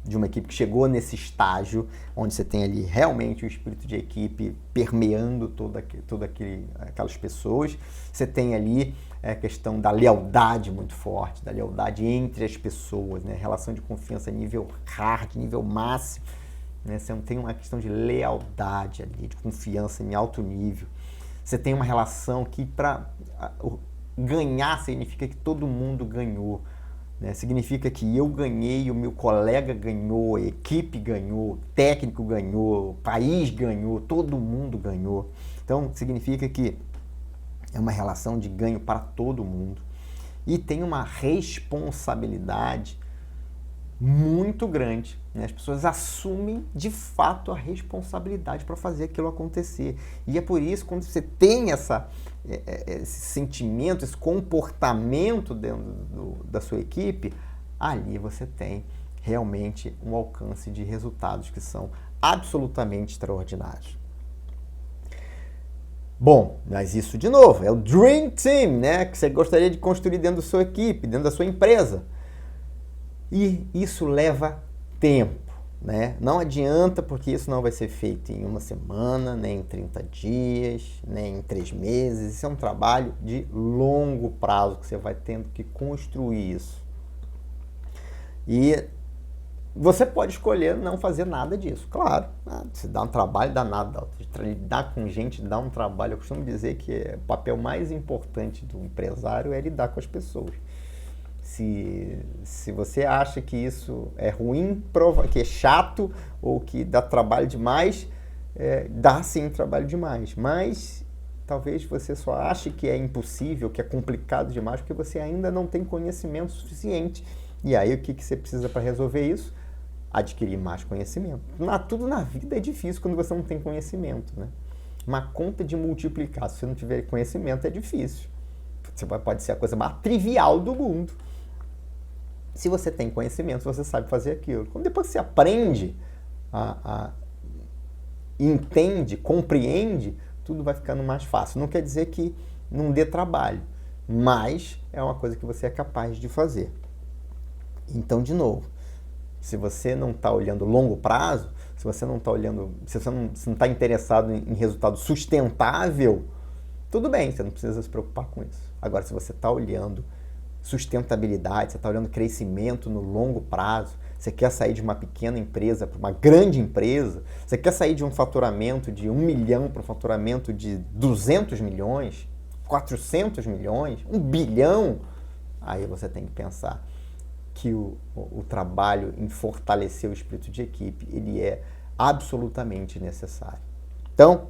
de uma equipe que chegou nesse estágio, onde você tem ali realmente o espírito de equipe permeando todas aquelas pessoas. Você tem ali a questão da lealdade muito forte, da lealdade entre as pessoas, né? Relação de confiança nível hard, nível máximo. Né? Você tem uma questão de lealdade ali, de confiança em alto nível. Você tem uma relação que para ganhar significa que todo mundo ganhou. Né? Significa que eu ganhei, o meu colega ganhou, a equipe ganhou, o técnico ganhou, o país ganhou, todo mundo ganhou. Então, significa que é uma relação de ganho para todo mundo. E tem uma responsabilidade muito grande. Né? As pessoas assumem, de fato, a responsabilidade para fazer aquilo acontecer. E é por isso, quando você tem esse sentimento, esse comportamento dentro da sua equipe, ali você tem realmente um alcance de resultados que são absolutamente extraordinários. Bom, mas isso, de novo, é o Dream Team, né? Que você gostaria de construir dentro da sua equipe, dentro da sua empresa. E isso leva tempo, né? Não adianta, porque isso não vai ser feito em uma semana, nem em 30 dias, nem em 3 meses. Isso é um trabalho de longo prazo que você vai tendo que construir isso. E você pode escolher não fazer nada disso, claro. Se dá um trabalho danado, lidar com gente dá um trabalho. Eu costumo dizer que o papel mais importante do empresário é lidar com as pessoas. Se você acha que isso é ruim, que é chato ou que dá trabalho demais, dá sim trabalho demais. Mas talvez você só ache que é impossível, que é complicado demais, porque você ainda não tem conhecimento suficiente. E aí o que você precisa para resolver isso? Adquirir mais conhecimento. Tudo na vida é difícil quando você não tem conhecimento, né? uma conta de multiplicar, se você não tiver conhecimento, é difícil. Pode ser a coisa mais trivial do mundo. Se você tem conhecimento, você sabe fazer aquilo. Quando depois você aprende, entende, compreende, tudo vai ficando mais fácil. Não quer dizer que não dê trabalho, mas é uma coisa que você é capaz de fazer. Então, de novo, se você não está olhando longo prazo, se você não está olhando, se você não está interessado em resultado sustentável, tudo bem, você não precisa se preocupar com isso. Agora, se você está olhando sustentabilidade, você está olhando crescimento no longo prazo, você quer sair de uma pequena empresa para uma grande empresa, você quer sair de um faturamento de 1 milhão para um faturamento de 200 milhões, 400 milhões, 1 bilhão, aí você tem que pensar que o trabalho em fortalecer o espírito de equipe, ele é absolutamente necessário. Então,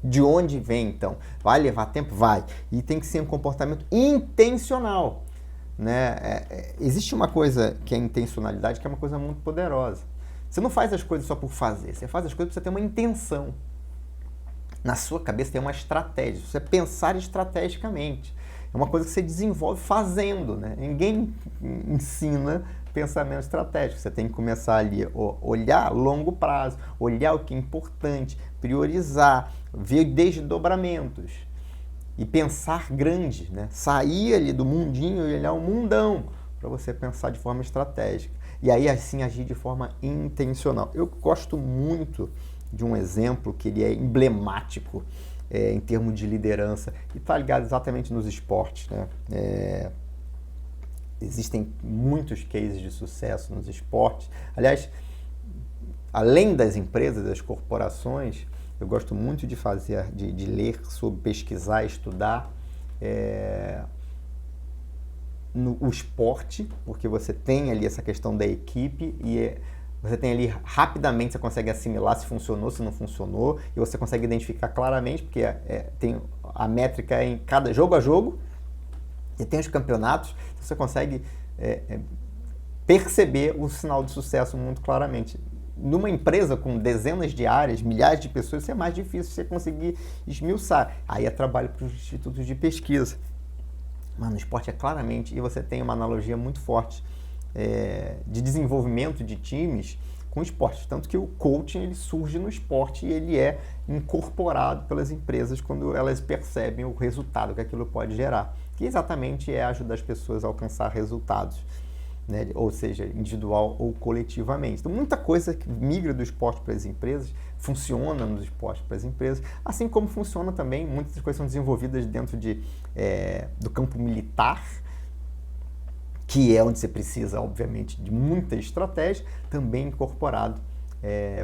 de onde vem, então? Vai levar tempo? Vai. E tem que ser um comportamento intencional, né? Existe uma coisa que é intencionalidade, que é uma coisa muito poderosa. Você não faz as coisas só por fazer, você faz as coisas porque você tem uma intenção. Na sua cabeça tem uma estratégia, você pensar estrategicamente. É uma coisa que você desenvolve fazendo, né? Ninguém ensina pensamento estratégico. Você tem que começar ali, olhar a longo prazo, olhar o que é importante, priorizar, ver desdobramentos e pensar grande, né? Sair ali do mundinho e olhar o mundão para você pensar de forma estratégica. E aí, assim, agir de forma intencional. Eu gosto muito de um exemplo que ele é emblemático em termos de liderança e está ligado exatamente nos esportes, né? Existem muitos cases de sucesso nos esportes. Aliás, além das empresas, das corporações, eu gosto muito de fazer, de ler sobre, pesquisar, estudar o esporte, porque você tem ali essa questão da equipe e você tem ali rapidamente, você consegue assimilar se funcionou, se não funcionou, e você consegue identificar claramente, porque tem a métrica em cada jogo a jogo, e tem os campeonatos, você consegue perceber o sinal de sucesso muito claramente. Numa empresa com dezenas de áreas, milhares de pessoas, isso é mais difícil você conseguir esmiuçar. Aí é trabalho para os institutos de pesquisa. Mas no esporte é claramente, e você tem uma analogia muito forte de desenvolvimento de times com esporte. Tanto que o coaching ele surge no esporte e ele é incorporado pelas empresas quando elas percebem o resultado que aquilo pode gerar. Que exatamente é ajudar as pessoas a alcançar resultados, né? Ou seja, individual ou coletivamente. Então, muita coisa que migra do esporte para as empresas funciona nos esportes para as empresas, assim como funciona também, muitas coisas são desenvolvidas dentro do campo militar, que é onde você precisa, obviamente, de muita estratégia, também incorporado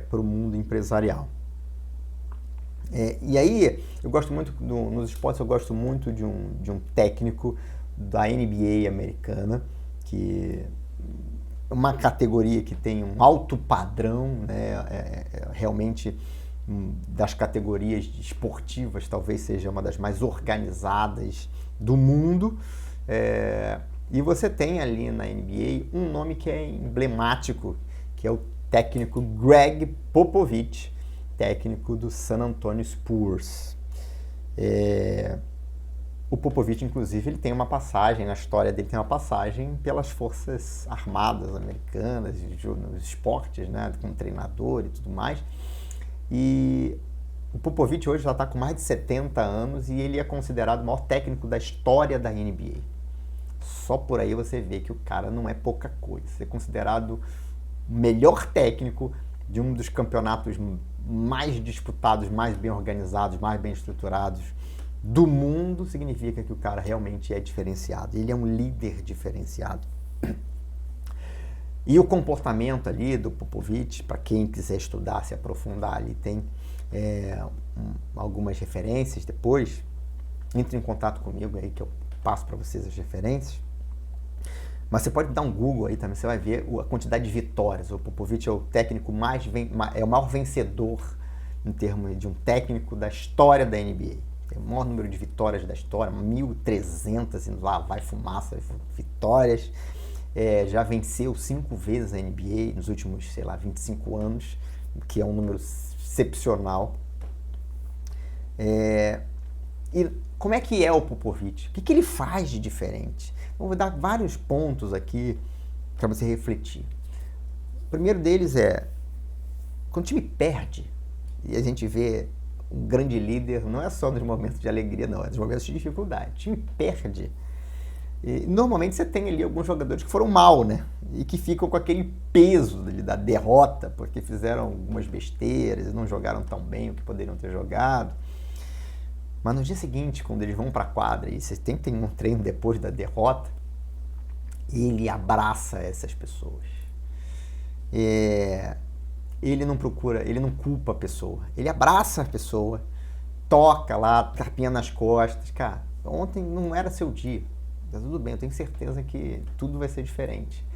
para o mundo empresarial. E aí, eu gosto muito, nos esportes, eu gosto muito de um técnico da NBA americana, que é uma categoria que tem um alto padrão, né? Realmente, das categorias esportivas, talvez seja uma das mais organizadas do mundo. E você tem ali na NBA um nome que é emblemático, que é o técnico Greg Popovich, técnico do San Antonio Spurs. O Popovich, inclusive, ele tem uma passagem, na história dele tem uma passagem pelas Forças Armadas Americanas, nos esportes, né, como treinador e tudo mais. E o Popovich hoje já está com mais de 70 anos e ele é considerado o maior técnico da história da NBA. Só por aí você vê que o cara não é pouca coisa. Ser considerado o melhor técnico de um dos campeonatos mais disputados, mais bem organizados, mais bem estruturados do mundo, significa que o cara realmente é diferenciado. Ele é um líder diferenciado. E o comportamento ali do Popovich, para quem quiser estudar, se aprofundar ali, tem algumas referências depois. Entre em contato comigo aí que eu passo para vocês as referências. Mas você pode dar um Google aí também, você vai ver a quantidade de vitórias. O Popovich é o técnico é o maior vencedor em termos de um técnico da história da NBA. Tem o maior número de vitórias da história, 1.300, indo lá, vai fumaça, vitórias. Já venceu 5 vezes a NBA nos últimos, 25 anos, que é um número excepcional. E como é que é o Popovich? O que ele faz de diferente? Eu vou dar vários pontos aqui para você refletir. O primeiro deles é, quando o time perde, e a gente vê um grande líder, não é só nos momentos de alegria, não, é nos momentos de dificuldade. O time perde. E normalmente você tem ali alguns jogadores que foram mal, né? E que ficam com aquele peso da derrota, porque fizeram algumas besteiras e não jogaram tão bem o que poderiam ter jogado. Mas no dia seguinte, quando eles vão para a quadra e vocês tem um treino depois da derrota, ele abraça essas pessoas. Ele não procura, ele não culpa a pessoa. Ele abraça a pessoa, toca lá, tapinha nas costas. Cara, ontem não era seu dia. Tá tudo bem, eu tenho certeza que tudo vai ser diferente.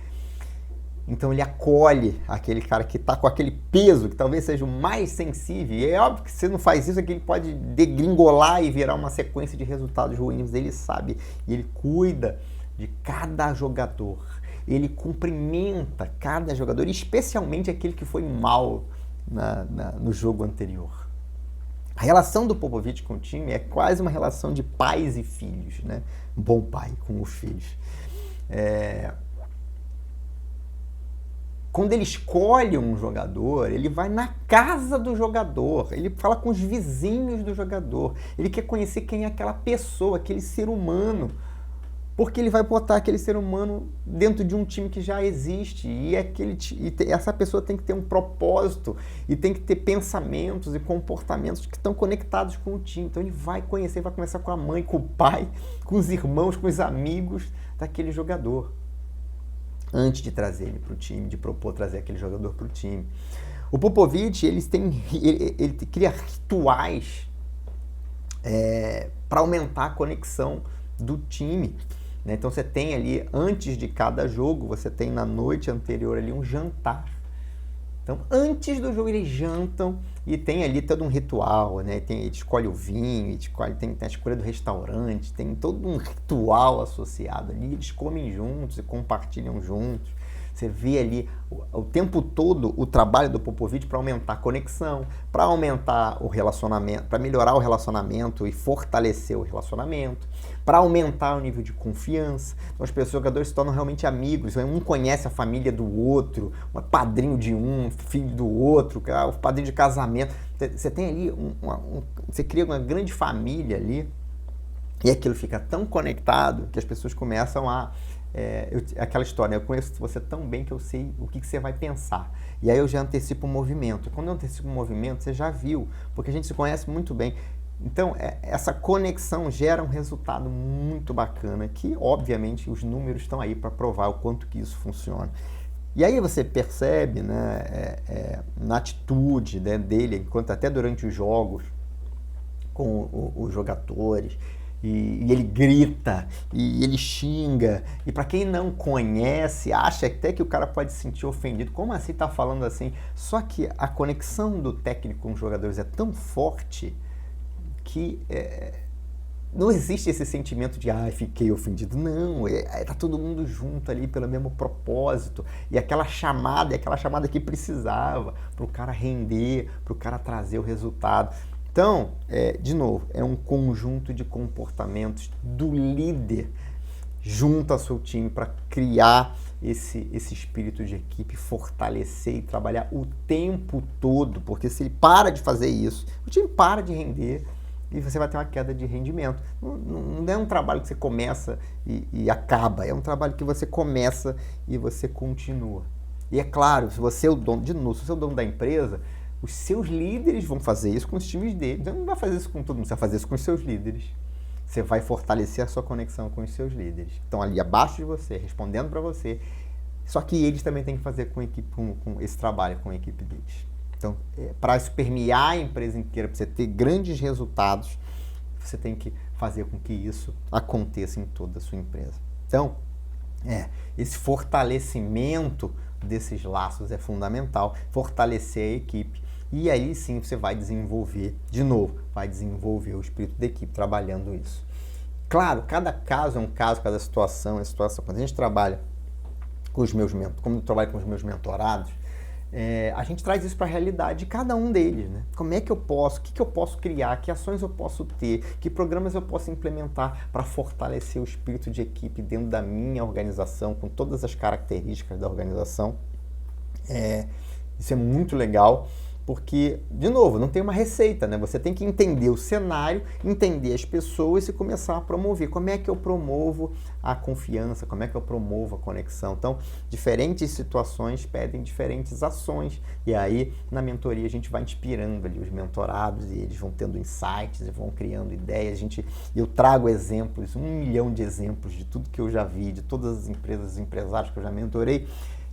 Então ele acolhe aquele cara que está com aquele peso, que talvez seja o mais sensível. E é óbvio que se não faz isso, é que ele pode degringolar e virar uma sequência de resultados ruins. Ele sabe, e ele cuida de cada jogador. Ele cumprimenta cada jogador, especialmente aquele que foi mal no jogo anterior. A relação do Popovich com o time é quase uma relação de pais e filhos, né? Um bom pai com os filhos. Quando ele escolhe um jogador, ele vai na casa do jogador, ele fala com os vizinhos do jogador, ele quer conhecer quem é aquela pessoa, aquele ser humano, porque ele vai botar aquele ser humano dentro de um time que já existe, e essa pessoa tem que ter um propósito, e tem que ter pensamentos e comportamentos que estão conectados com o time. Então ele vai conhecer, vai conversar com a mãe, com o pai, com os irmãos, com os amigos daquele jogador, antes de trazer ele para o time, de propor trazer aquele jogador para o time. O Popovich, ele cria rituais para aumentar a conexão do time. Né? Então você tem ali, antes de cada jogo, você tem na noite anterior ali um jantar. Então, antes do jogo, eles jantam e tem ali todo um ritual, né? Ele escolhe o vinho, tem a escolha do restaurante, tem todo um ritual associado ali. Eles comem juntos e compartilham juntos. Você vê ali o tempo todo o trabalho do Popovich para aumentar a conexão, para aumentar o relacionamento, para melhorar o relacionamento e fortalecer o relacionamento, para aumentar o nível de confiança. Então, os jogadores se tornam realmente amigos. Um conhece a família do outro, um padrinho de um, filho do outro, o padrinho de casamento. Você tem ali, você cria uma grande família ali e aquilo fica tão conectado que as pessoas começam a... aquela história, eu conheço você tão bem que eu sei o que você vai pensar. E aí eu já antecipo o movimento. Quando eu antecipo o movimento, você já viu, porque a gente se conhece muito bem. Então, essa conexão gera um resultado muito bacana, que, obviamente, os números estão aí para provar o quanto que isso funciona. E aí você percebe, né, na atitude, né, dele, enquanto até durante os jogos, com os jogadores, e ele grita, e ele xinga, e para quem não conhece, acha até que o cara pode se sentir ofendido. Como assim tá falando assim? Só que a conexão do técnico com os jogadores é tão forte que não existe esse sentimento de fiquei ofendido. Não, tá todo mundo junto ali pelo mesmo propósito. E aquela chamada que precisava para o cara render, para o cara trazer o resultado. Então, de novo, é um conjunto de comportamentos do líder junto ao seu time para criar esse espírito de equipe, fortalecer e trabalhar o tempo todo, porque se ele para de fazer isso, o time para de render e você vai ter uma queda de rendimento. Não é um trabalho que você começa e acaba, é um trabalho que você começa e você continua. E é claro, se você é o dono, se você é o dono da empresa, os seus líderes vão fazer isso com os times deles. Você não vai fazer isso com todo mundo, você vai fazer isso com os seus líderes. Você vai fortalecer a sua conexão com os seus líderes. Estão ali abaixo de você, respondendo para você. Só que eles também têm que fazer com esse trabalho com a equipe deles. Então, para isso permear a empresa inteira, para você ter grandes resultados, você tem que fazer com que isso aconteça em toda a sua empresa. Então, esse fortalecimento desses laços é fundamental, fortalecer a equipe. E aí sim você vai desenvolver, de novo, o espírito da equipe trabalhando isso. Claro, cada caso é um caso, cada situação é situação. Quando a gente trabalha com como eu trabalho com os meus mentorados, a gente traz isso para a realidade de cada um deles, né? Como é que eu posso, o que eu posso criar, que ações eu posso ter, que programas eu posso implementar para fortalecer o espírito de equipe dentro da minha organização, com todas as características da organização. Isso é muito legal, porque, de novo, não tem uma receita, né? Você tem que entender o cenário, entender as pessoas e começar a promover. Como é que eu promovo a confiança? Como é que eu promovo a conexão? Então, diferentes situações pedem diferentes ações. E aí, na mentoria, a gente vai inspirando ali os mentorados e eles vão tendo insights e vão criando ideias. Eu trago exemplos, 1 milhão de exemplos de tudo que eu já vi, de todas as empresas e empresários que eu já mentorei.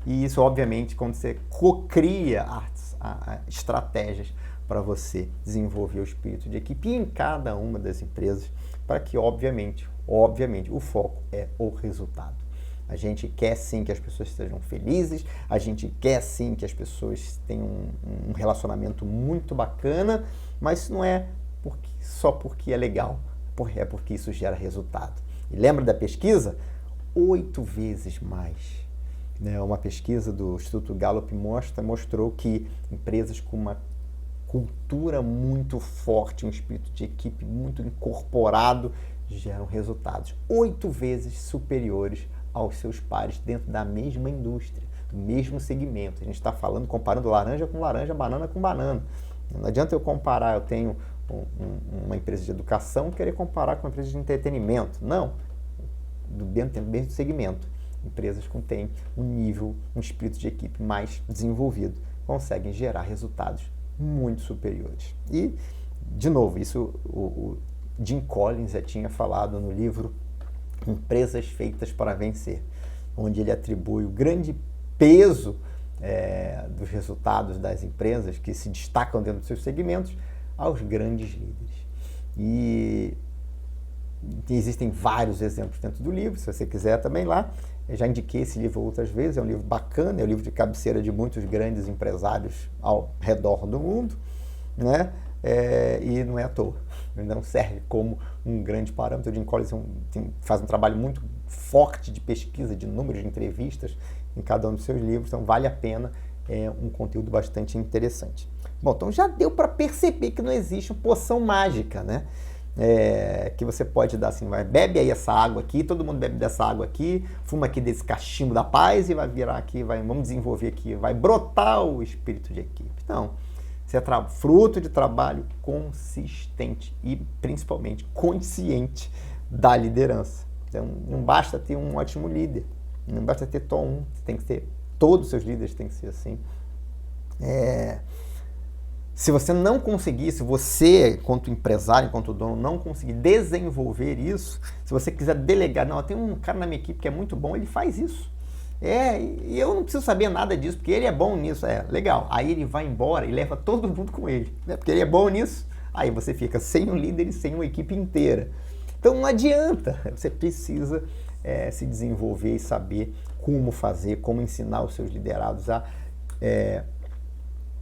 E isso, obviamente, quando você cria estratégias para você desenvolver o espírito de equipe em cada uma das empresas, para que, obviamente, o foco é o resultado. A gente quer sim que as pessoas sejam felizes, a gente quer sim que as pessoas tenham um relacionamento muito bacana, mas isso não é só porque é legal, é porque isso gera resultado. E lembra da pesquisa? 8 vezes mais. Uma pesquisa do Instituto Gallup mostrou que empresas com uma cultura muito forte, um espírito de equipe muito incorporado, geram resultados 8 vezes superiores aos seus pares dentro da mesma indústria, do mesmo segmento. A gente está comparando laranja com laranja, banana com banana. Não adianta eu comparar, eu tenho uma empresa de educação e querer comparar com uma empresa de entretenimento. Não, dentro do mesmo segmento. Empresas que têm um espírito de equipe mais desenvolvido, conseguem gerar resultados muito superiores. E, de novo, isso o Jim Collins já tinha falado no livro Empresas Feitas para Vencer, onde ele atribui o grande peso dos resultados das empresas que se destacam dentro dos seus segmentos aos grandes líderes. E existem vários exemplos dentro do livro, se você quiser também lá. Eu já indiquei esse livro outras vezes, é um livro bacana, é um livro de cabeceira de muitos grandes empresários ao redor do mundo, né? E não é à toa, ele não serve como um grande parâmetro. O Jim Collins faz um trabalho muito forte de pesquisa, de números de entrevistas em cada um dos seus livros, então vale a pena, é um conteúdo bastante interessante. Bom, então já deu para perceber que não existe uma poção mágica, né? Que você pode dar assim, bebe aí essa água aqui, todo mundo bebe dessa água aqui, fuma aqui desse cachimbo da paz e vai virar aqui, vamos desenvolver aqui, vai brotar o espírito de equipe. Então, isso é fruto de trabalho consistente e principalmente consciente da liderança. Então, não basta ter um ótimo líder, não basta ter só um, tem que ter, todos os seus líderes têm que ser assim. Se você não conseguir, se você, enquanto empresário, enquanto dono, não conseguir desenvolver isso, se você quiser delegar, não, tem um cara na minha equipe que é muito bom, ele faz isso. E eu não preciso saber nada disso, porque ele é bom nisso. Legal. Aí ele vai embora e leva todo mundo com ele, né? Porque ele é bom nisso. Aí você fica sem um líder e sem uma equipe inteira. Então não adianta, você precisa se desenvolver e saber como fazer, como ensinar os seus liderados a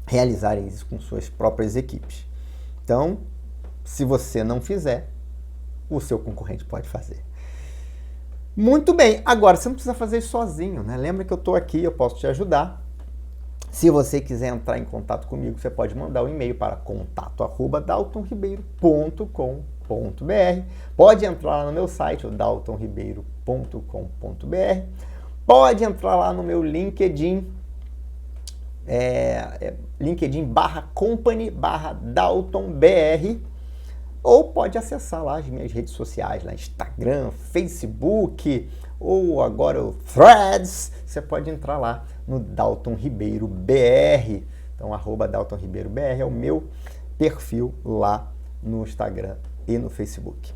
realizarem isso com suas próprias equipes. Então, se você não fizer, o seu concorrente pode fazer. Muito bem, agora você não precisa fazer isso sozinho, né? Lembra que eu estou aqui, eu posso te ajudar. Se você quiser entrar em contato comigo, você pode mandar um e-mail para contato@daltonribeiro.com.br. Pode entrar lá no meu site, o daltonribeiro.com.br. Pode entrar lá no meu LinkedIn, linkedin.com/company/daltonbr, ou pode acessar lá as minhas redes sociais, lá Instagram, Facebook, ou agora o Threads. Você pode entrar lá no Dalton Ribeiro BR. Então, @DaltonRibeiroBR é o meu perfil lá no Instagram e no Facebook.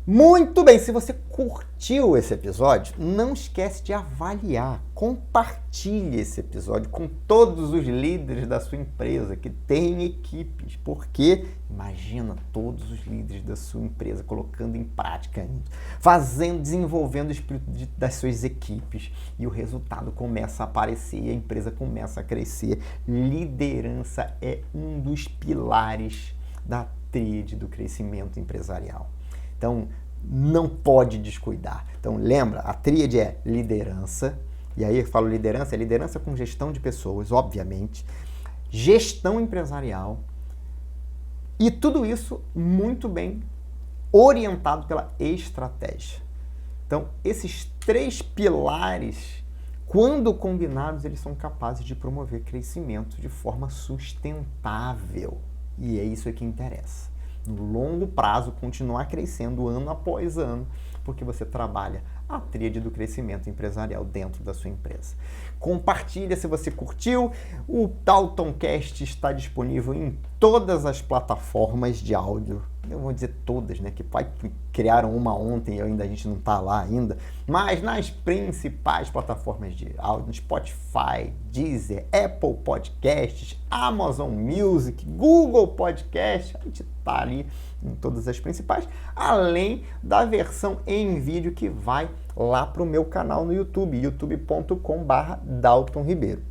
Muito bem, se você curtiu esse episódio, não esquece de avaliar, compartilhe esse episódio com todos os líderes da sua empresa que têm equipes, porque imagina todos os líderes da sua empresa colocando em prática, desenvolvendo o espírito das suas equipes, e o resultado começa a aparecer e a empresa começa a crescer. Liderança é um dos pilares da tríade do crescimento empresarial. Então, não pode descuidar. Então, lembra, a tríade é liderança, E aí eu falo liderança, é liderança com gestão de pessoas, obviamente, gestão empresarial, e tudo isso muito bem orientado pela estratégia. Então, esses 3 pilares, quando combinados, eles são capazes de promover crescimento de forma sustentável. E é isso que interessa. No longo prazo, continuar crescendo ano após ano, porque você trabalha a tríade do crescimento empresarial dentro da sua empresa. Compartilha se você curtiu. O DaltonCast está disponível em todas as plataformas de áudio. Eu vou dizer todas, né? Que criaram uma ontem e a gente não está lá ainda. Mas nas principais plataformas de áudio, Spotify, Deezer, Apple Podcasts, Amazon Music, Google Podcast, a gente está ali em todas as principais, além da versão em vídeo que vai lá para o meu canal no YouTube, youtube.com/Dalton Ribeiro.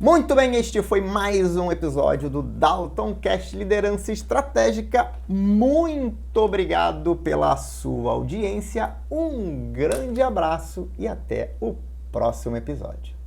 Muito bem, este foi mais um episódio do DaltonCast Liderança Estratégica. Muito obrigado pela sua audiência, um grande abraço e até o próximo episódio.